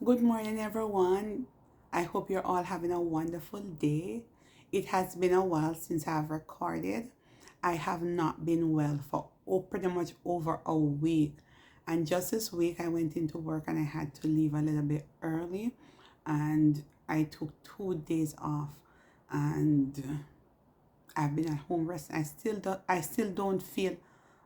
Good morning, everyone. I hope you're all having a wonderful day. It has been a while since I've recorded. I have not been well for pretty much over a week. And just this week, I went into work and I had to leave a little bit early. And I took 2 days off. And I've been at home resting. I still don't feel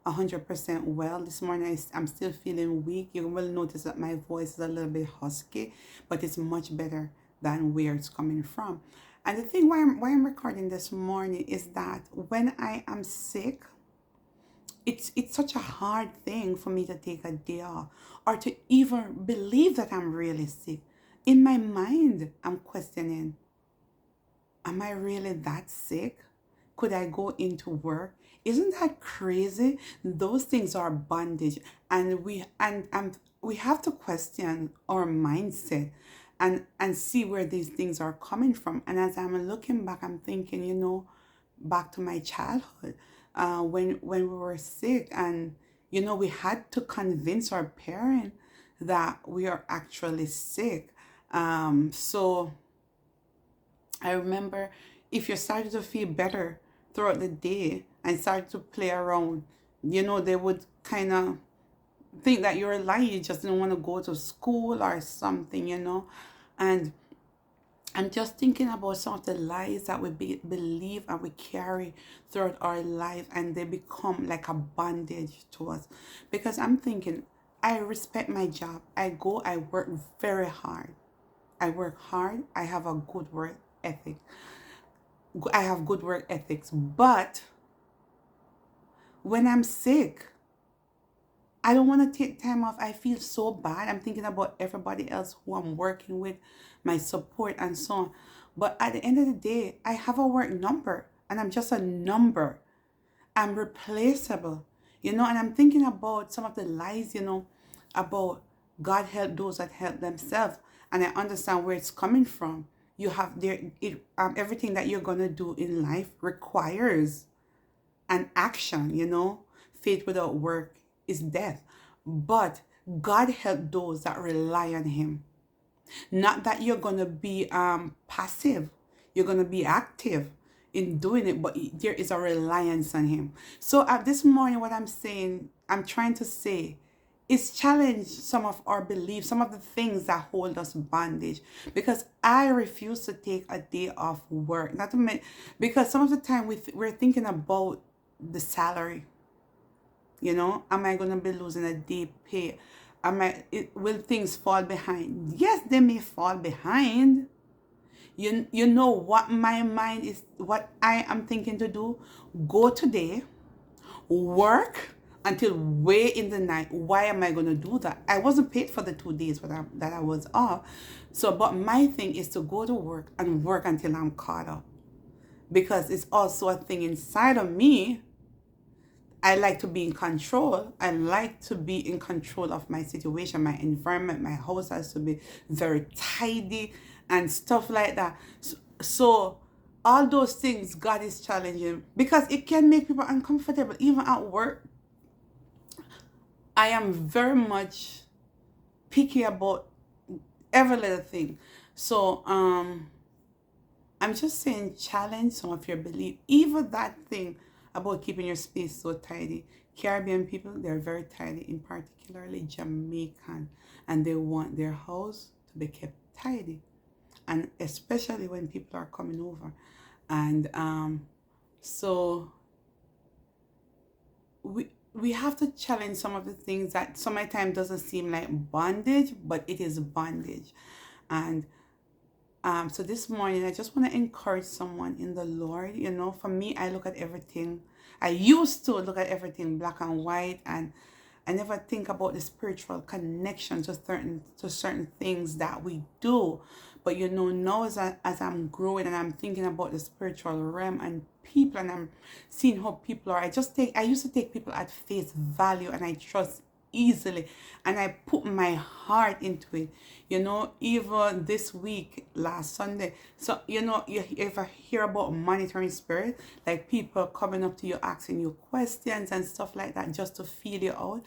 100% well. This morning I'm still feeling weak. You will notice that my voice is a little bit husky, but it's much better than where it's coming from. And the thing why I'm recording this morning is that when I am sick, it's such a hard thing for me to take a day off or to even believe that I'm really sick. In my mind, I'm questioning, am I really that sick? Could I go into work? Isn't that crazy? Those things are bondage, and we have to question our mindset and see where these things are coming from. And as I'm looking back, I'm thinking, back to my childhood, when we were sick, and we had to convince our parent that we are actually sick. So I remember, if you started to feel better throughout the day and started to play around, they would kind of think that you're lying. You just didn't want to go to school or something. And I'm just thinking about some of the lies that we believe and we carry throughout our life, and they become like a bondage to us. Because I'm thinking, I respect my job. I work very hard. I work hard. I have a good work ethic. I have good work ethics. But when I'm sick, I don't want to take time off. I feel so bad. I'm thinking about everybody else who I'm working with, my support, and so on. But at the end of the day, I have a work number, and I'm just a number. I'm replaceable, and I'm thinking about some of the lies, about God help those that help themselves. And I understand where it's coming from. You have everything that you're gonna do in life requires an action. Faith without work is death. But God help those that rely on Him. Not that you're gonna be passive. You're gonna be active in doing it, but there is a reliance on Him. So at this morning, what I'm trying to say is challenge some of our beliefs, some of the things that hold us bondage. Because I refuse to take a day off work. Not to because some of the time we're thinking about the salary. Am I gonna be losing a day pay? Will things fall behind? Yes, they may fall behind. You know what my mind is, what I am thinking to do? Go today, work until way in the night. Why am I going to do that? I wasn't paid for the 2 days that I was off. So, but my thing is to go to work and work until I'm caught up. Because it's also a thing inside of me. I like to be in control. I like to be in control of my situation, my environment. My house has to be very tidy and stuff like that. So all those things God is challenging, because it can make people uncomfortable even at work. I am very much picky about every little thing. So I'm just saying, challenge some of your belief. Even that thing about keeping your space so tidy. Caribbean people, they're very tidy, in particularly Jamaican, and they want their house to be kept tidy. And especially when people are coming over. And so we have to challenge some of the things that sometimes doesn't seem like bondage, but it is bondage. And so this morning, I just want to encourage someone in the Lord. For me, I look at everything. I used to look at everything black and white, and I never think about the spiritual connection to certain things that we do. But now as I'm growing and I'm thinking about the spiritual realm and people, and I'm seeing how people are, I used to take people at face value, and I trust easily, and I put my heart into it. Even this week, last Sunday. So you ever hear about monitoring spirit, like people coming up to you asking you questions and stuff like that, just to feel you out.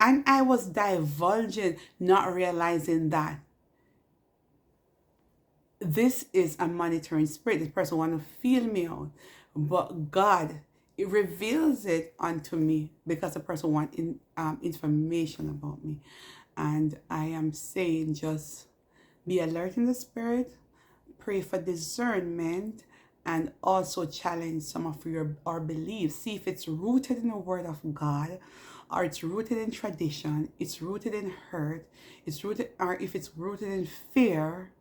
And I was divulging, not realizing that this is a monitoring spirit. This person want to feel me out, but God, it reveals it unto me because the person want information about me. And I am saying, just be alert in the spirit, pray for discernment, and also challenge some of our beliefs. See if it's rooted in the word of God, or it's rooted in tradition, it's rooted in hurt, it's rooted, or if it's rooted in fear.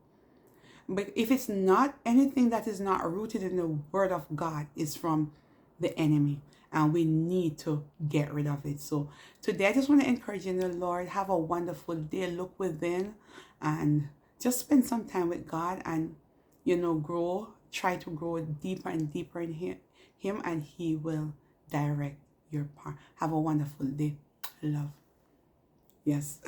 But if it's not, anything that is not rooted in the word of God is from the enemy, and we need to get rid of it. So today I just want to encourage you in the Lord, have a wonderful day, look within, and just spend some time with God, and grow, try to grow deeper and deeper in him, and he will direct your path. Have a wonderful day. Love. Yes.